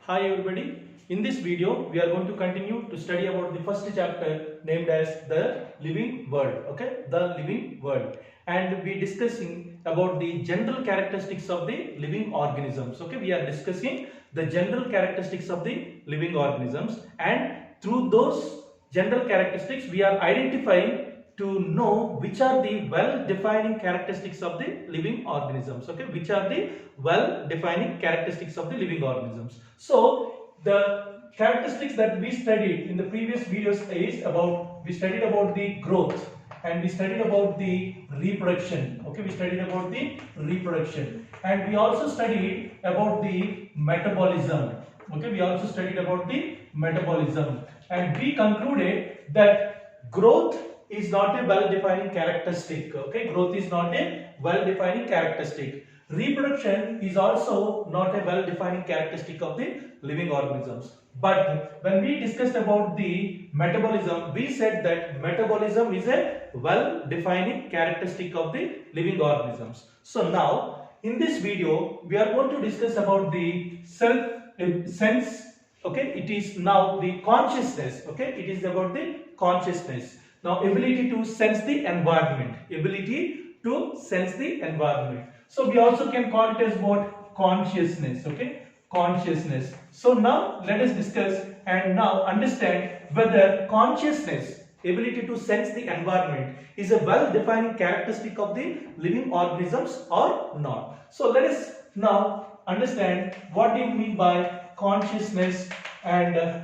Hi everybody. In this video, we are going to continue to study about the first chapter named as the living world. Okay, the living world, and we discussing about the general characteristics of the living organisms. Okay, we are discussing the general characteristics of the living organisms, and through those general characteristics, we are identifying to know which are the well-defining characteristics of the living organisms. Okay, which are the well-defining characteristics of the living organisms. So the characteristics that we studied in the previous videos is we studied about the growth, and we studied about the reproduction. Okay, we studied about the reproduction, and we also studied about the metabolism. Okay, we also studied about the metabolism, and we concluded that growth is not a well-defining characteristic. Okay, growth is not a well-defining characteristic. Reproduction is also not a well-defining characteristic of the living organisms. But when we discussed about the metabolism, we said that metabolism is a well-defining characteristic of the living organisms. So now in this video we are going to discuss about the sense. Okay, it is now the consciousness. Okay, it is about the consciousness. Now ability to sense the environment, ability to sense the environment. So we also can call it as what? Consciousness. Okay, consciousness. So now let us discuss and now understand whether consciousness, ability to sense the environment, is a well-defining characteristic of the living organisms or not. So let us now understand what do you mean by consciousness, and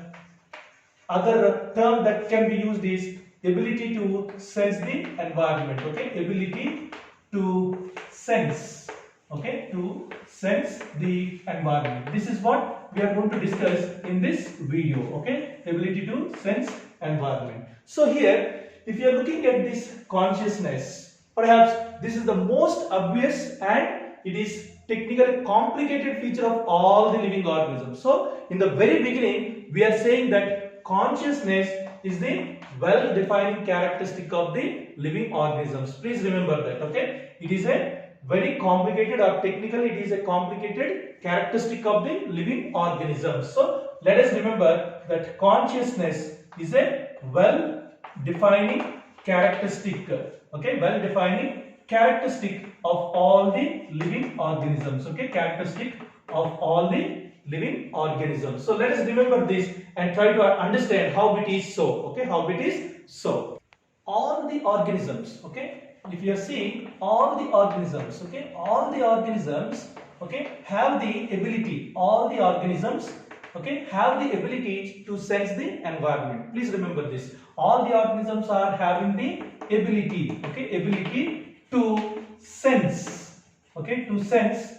other term that can be used is ability to sense the environment. Okay, ability to sense. Okay, to sense the environment. This is what we are going to discuss in this video. Okay, ability to sense environment. So here, if you are looking at this consciousness, perhaps this is the most obvious and it is technically complicated feature of all the living organisms. So in the very beginning, we are saying that consciousness is the well-defining characteristic of the living organisms. Please remember that. Okay, it is a very complicated, or technically it is a complicated characteristic of the living organisms. So let us remember that consciousness is a well-defining characteristic. Okay, well-defining characteristic of all the living organisms. Okay, characteristic of all the living organisms. So let us remember this and try to understand how it is so. Okay, how it is so. All the organisms, okay, if you are seeing all the organisms, okay, all the organisms, okay, have the ability, all the organisms, okay, have the ability to sense the environment. Please remember this. All the organisms are having the ability, okay, ability to sense, okay, to sense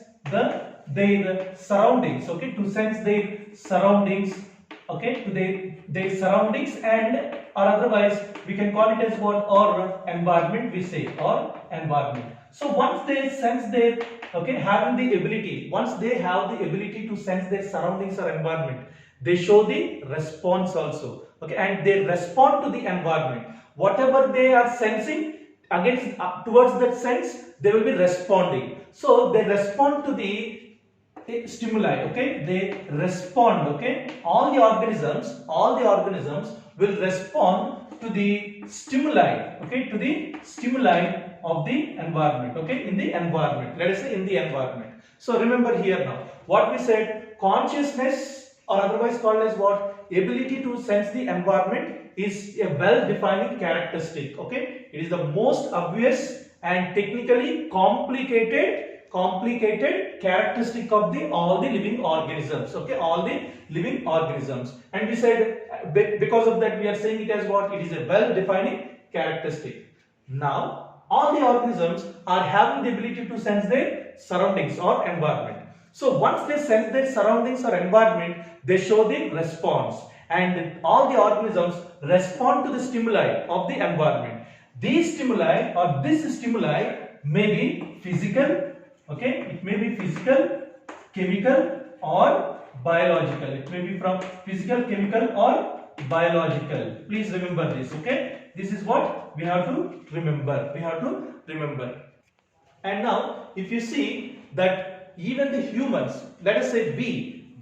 their surroundings, okay, to sense their surroundings, okay, to their surroundings, and or otherwise we can call it as what? Or environment, we say, or environment. So once they sense their, okay, having the ability, once they have the ability to sense their surroundings or environment, they show the response also. Okay, and they respond to the environment. Whatever they are sensing against towards that sense, they will be responding. So they respond to the stimuli. Okay, they respond. Okay, all the organisms will respond to the stimuli. Okay, to the stimuli of the environment. Okay, in the environment, let us say in the environment. So remember here now what we said: consciousness, or otherwise called as what? Ability to sense the environment, is a well-defining characteristic. Okay, it is the most obvious and technically complicated characteristic of all the living organisms. Okay, all the living organisms. And we said because of that we are saying it as what? It is a well-defining characteristic. Now all the organisms are having the ability to sense their surroundings or environment. So once they sense their surroundings or environment, they show the response, and all the organisms respond to the stimuli of the environment. These stimuli, or this stimuli, may be physical. Okay, it may be physical, chemical, or biological. It may be from physical, chemical, or biological. Please remember this. Okay, this is what we have to remember. We have to remember. And now, if you see that even the humans, let us say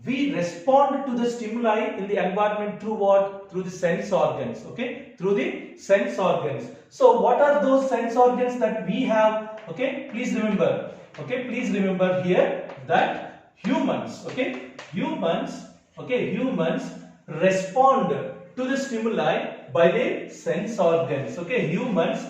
we respond to the stimuli in the environment through what? Through the sense organs, okay? Through the sense organs. So what are those sense organs that we have? Okay, please remember. Okay, please remember here that humans, okay, humans respond to the stimuli by the sense organs. Okay, humans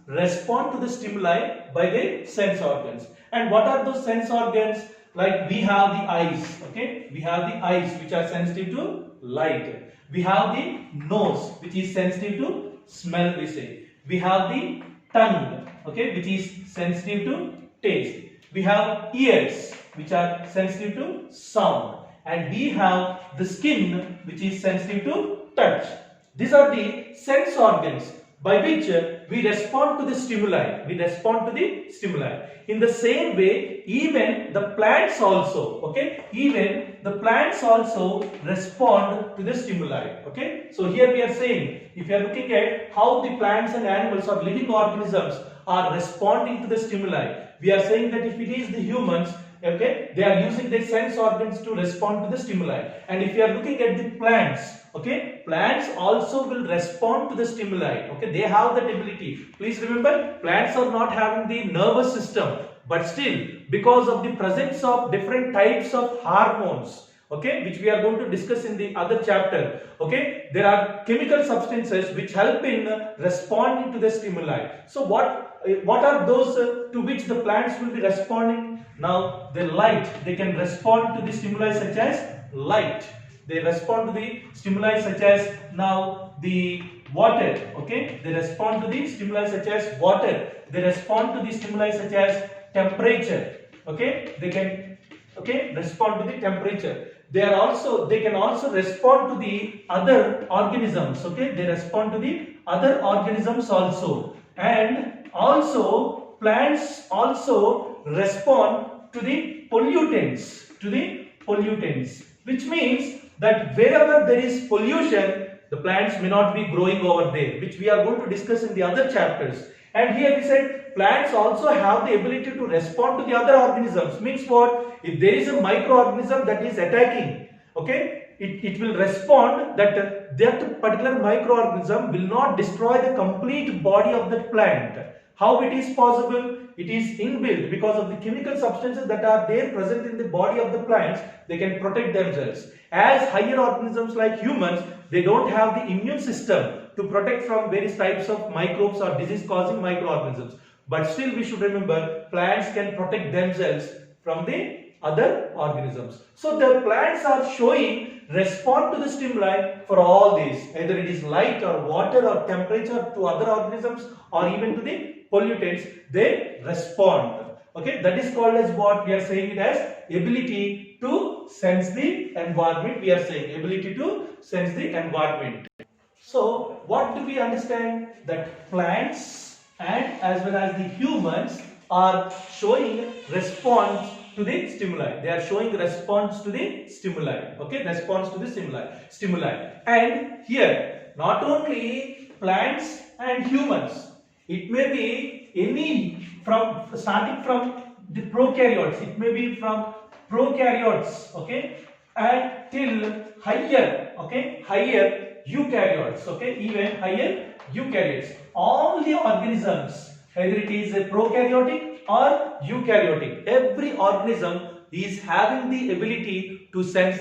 respond to the stimuli by the sense organs. And what are those sense organs? Like we have the eyes, okay, we have the eyes which are sensitive to light. We have the nose which is sensitive to smell, we say. We have the tongue, okay, which is sensitive to taste. We have ears which are sensitive to sound, and we have the skin which is sensitive to touch. These are the sense organs by which we respond to the stimuli. We respond to the stimuli. In the same way, even the plants also, okay, even the plants also respond to the stimuli. Okay, so here we are saying, if you are looking at how the plants and animals or living organisms are responding to the stimuli, we are saying that if it is the humans, okay, they are using their sense organs to respond to the stimuli. And if you are looking at the plants, okay, plants also will respond to the stimuli. Okay, they have that ability. Please remember, plants are not having the nervous system, but still, because of the presence of different types of hormones, okay, which we are going to discuss in the other chapter, okay, there are chemical substances which help in responding to the stimuli. So what are those to which the plants will be responding? Now the light, they can respond to the stimuli such as light. They respond to the stimuli such as now the water, okay, they respond to the stimuli such as water. They respond to the stimuli such as temperature, okay, they can, okay, respond to the temperature. They can also respond to the other organisms, okay, they respond to the other organisms also. And also plants also respond to the pollutants, which means that wherever there is pollution, the plants may not be growing over there, which we are going to discuss in the other chapters. And here we said plants also have the ability to respond to the other organisms. Means what? If there is a microorganism that is attacking, okay, it will respond that that particular microorganism will not destroy the complete body of that plant. How it is possible? It is inbuilt because of the chemical substances that are there present in the body of the plants. They can protect themselves. As higher organisms like humans, they don't have the immune system to protect from various types of microbes or disease causing microorganisms. But still we should remember, plants can protect themselves from the other organisms. So the plants are showing respond to the stimuli for all these, either it is light or water or temperature to other organisms or even to the pollutants, they respond. Okay, that is called as what we are saying it as ability to sense the environment. We are saying ability to sense the environment. So what do we understand? That plants and as well as the humans are showing response to the stimuli. They are showing response to the stimuli. Okay, response to the stimuli. And here, not only plants and humans, it may be any starting from the prokaryotes. It may be from prokaryotes, okay, and till higher, okay, higher eukaryotes, okay, even higher eukaryotes. All the organisms, either it is a prokaryotic or eukaryotic, every organism is having the ability to sense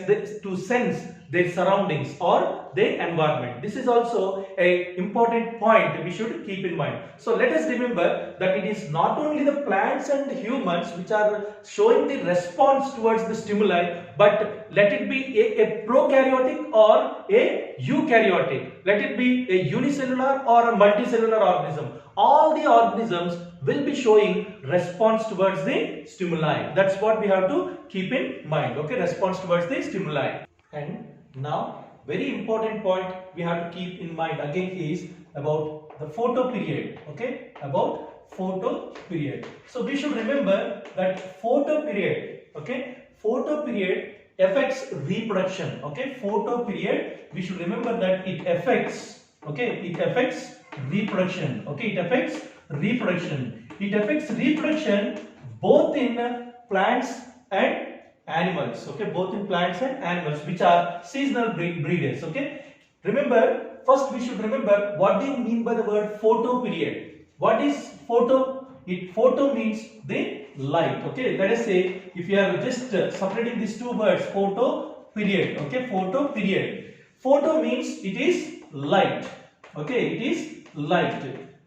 their surroundings or their environment. This is also an important point we should keep in mind. So let us remember that it is not only the plants and humans which are showing the response towards the stimuli, but let it be a prokaryotic or a eukaryotic, let it be a unicellular or a multicellular organism. All the organisms will be showing response towards the stimuli. That's what we have to keep in mind. Okay, response towards the stimuli. And now, very important point we have to keep in mind again is about the photoperiod. Okay, about photoperiod. So we should remember that photoperiod. Okay, photoperiod affects reproduction. Okay, photoperiod. We should remember that it affects. Okay, it affects reproduction. Okay, it affects reproduction. It affects reproduction both in plants and animals, okay, both in plants and animals, which are seasonal breeders, okay. Remember, first we should remember what do you mean by the word photoperiod. What is photo? Photo means the light, okay. Let us say if you are just separating these two words, photo period, okay, photo period. Photo means it is light, okay, it is light.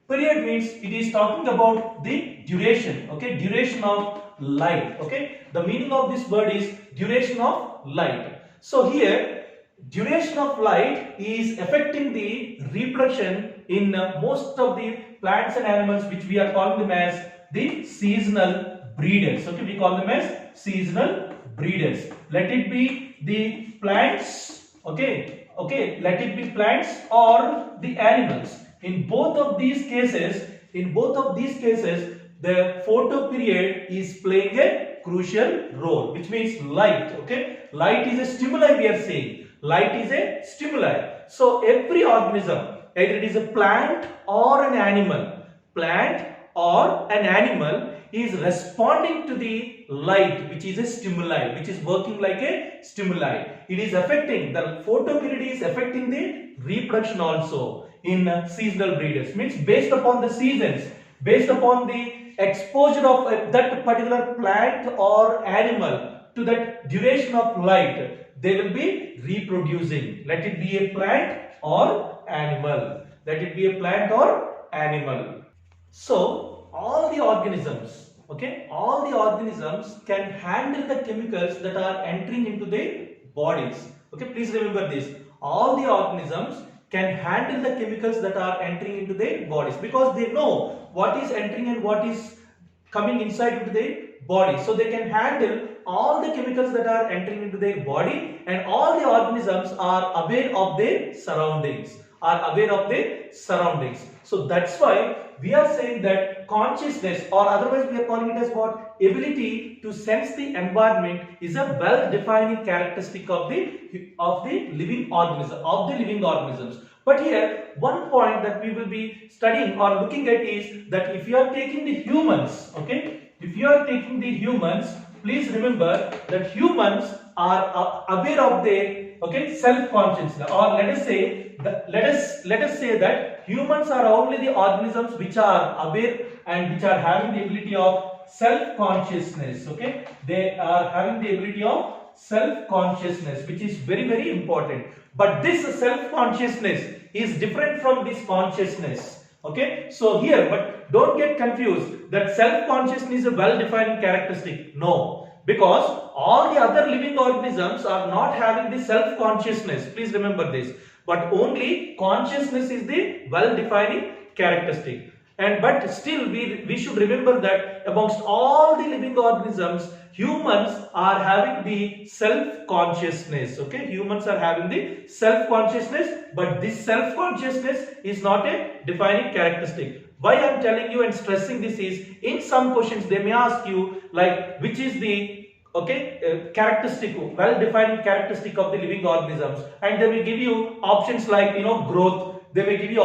Period means it is talking about the duration, okay, duration of light, okay. The meaning of this word is duration of light. So here duration of light is affecting the reproduction in most of the plants and animals, which we are calling them as the seasonal breeders, okay. We call them as seasonal breeders. Let it be the plants, okay, let it be plants or the animals. In both of these cases, the photo period is playing a crucial role, which means light, okay. Light is a stimuli, we are saying. Light is a stimuli. So every organism, either it is a plant or an animal, is responding to the light, which is a stimuli, which is working like a stimuli. It is affecting, the photoperiod is affecting the reproduction also in seasonal breeders. Means based upon the seasons, based upon the exposure of that particular plant or animal to that duration of light, they will be reproducing. Let it be a plant or animal. Let it be a plant or animal. So all the organisms, okay, all the organisms can handle the chemicals that are entering into their bodies. Okay, please remember this. All the organisms can handle the chemicals that are entering into their bodies, because they know what is entering and what is coming inside into their body. So they can handle all the chemicals that are entering into their body, and all the organisms are aware of their surroundings, So that's why we are saying that consciousness, or otherwise we are calling it as what? Ability to sense the environment, is a well-defining characteristic of the living organisms. But here, one point that we will be studying or looking at is that if you are taking the humans, okay, please remember that humans are aware of their, okay, self-consciousness, or let us say that humans are only the organisms which are aware and which are having the ability of self-consciousness, okay. They are having the ability of self-consciousness, which is very, very important. But this self-consciousness is different from this consciousness, okay. So here, but don't get confused that self-consciousness is a well-defined characteristic. No, because all the other living organisms are not having the self-consciousness. Please remember this. But only consciousness is the well-defining characteristic. But still we should remember that amongst all the living organisms, humans are having the self-consciousness, okay. Humans are having the self-consciousness, but this self-consciousness is not a defining characteristic. Why I am telling you and stressing this is, in some questions they may ask you like, which is the characteristic, well-defining characteristic of the living organisms, and they will give you options like, growth. They will give you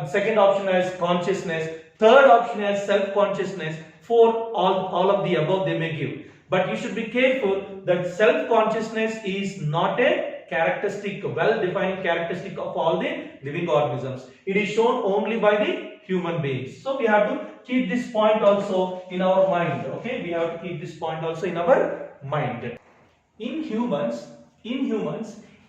second option as consciousness, third option as self-consciousness, fourth all of the above they may give. But you should be careful that self-consciousness is not a characteristic, well-defined characteristic of all the living organisms. It is shown only by the human beings. So we have to keep this point also in our mind. Okay, we have to keep this point also in our mind. In humans,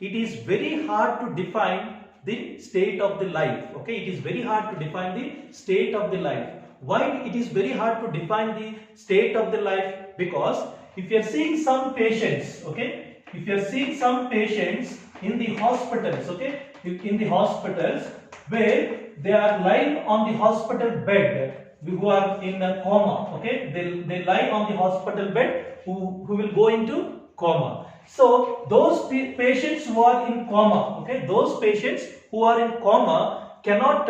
it is very hard to define the state of the life. Okay, it is very hard to define the state of the life. Why it is very hard to define the state of the life? Because if you are seeing some patients, okay, if you are seeing some patients in the hospitals, okay, in the hospitals where they are lying on the hospital bed, who are in a coma, okay, they lie on the hospital bed who will go into coma. So those patients who are in coma, okay, those patients who are in coma cannot,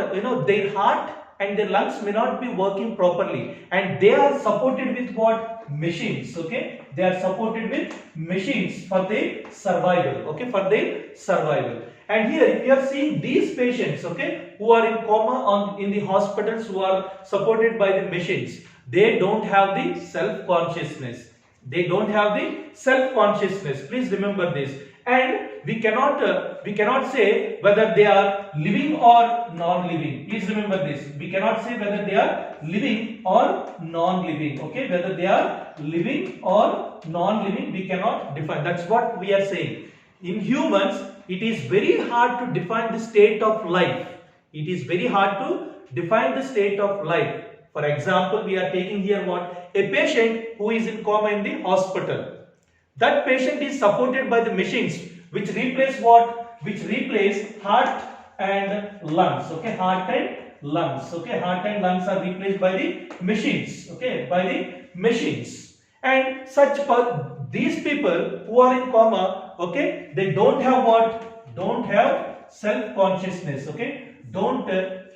their heart and their lungs may not be working properly, and they are supported with what? Machines, okay, they are supported with machines for their survival, okay, for their survival. And here if you are seeing these patients, okay, who are in coma in the hospitals, who are supported by the machines, they don't have the self-consciousness. They don't have the self-consciousness. Please remember this. And we cannot say whether they are living or non-living. Please remember this. We cannot say whether they are living or non-living. Okay, whether they are living or non-living, we cannot define. That's what we are saying. In humans, it is very hard to define the state of life. It is very hard to define the state of life. For example, we are taking here what? A patient who is in coma in the hospital. That patient is supported by the machines which replace what? Which replace heart and lungs. Okay, heart and lungs. Okay, heart and lungs are replaced by the machines. Okay, by the machines. And these people who are in coma, okay, they don't have what? Don't have self-consciousness. Okay, don't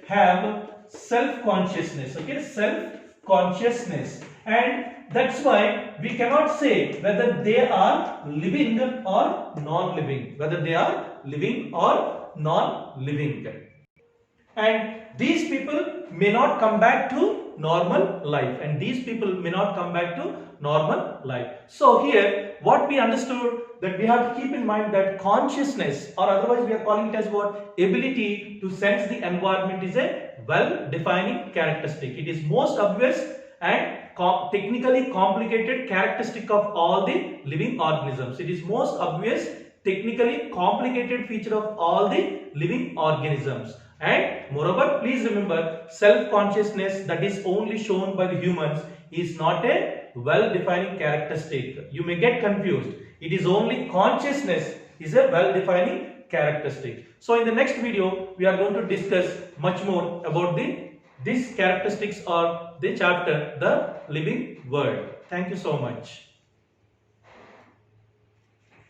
have self-consciousness. Okay, self-consciousness. And that's why we cannot say whether they are living or non-living. Whether they are living or non-living. And these people may not come back to normal life. And these people may not come back to normal life. So here what we understood, that we have to keep in mind that consciousness, or otherwise we are calling it as what? Ability to sense the environment, is a well-defining characteristic. It is most obvious and technically complicated characteristic of all the living organisms. It is most obvious, technically complicated feature of all the living organisms. And moreover, please remember, self-consciousness that is only shown by the humans is not a well-defining characteristic. You may get confused. It is only consciousness is a well-defining characteristic. So in the next video, we are going to discuss much more about these characteristics or the chapter, the living world. Thank you so much.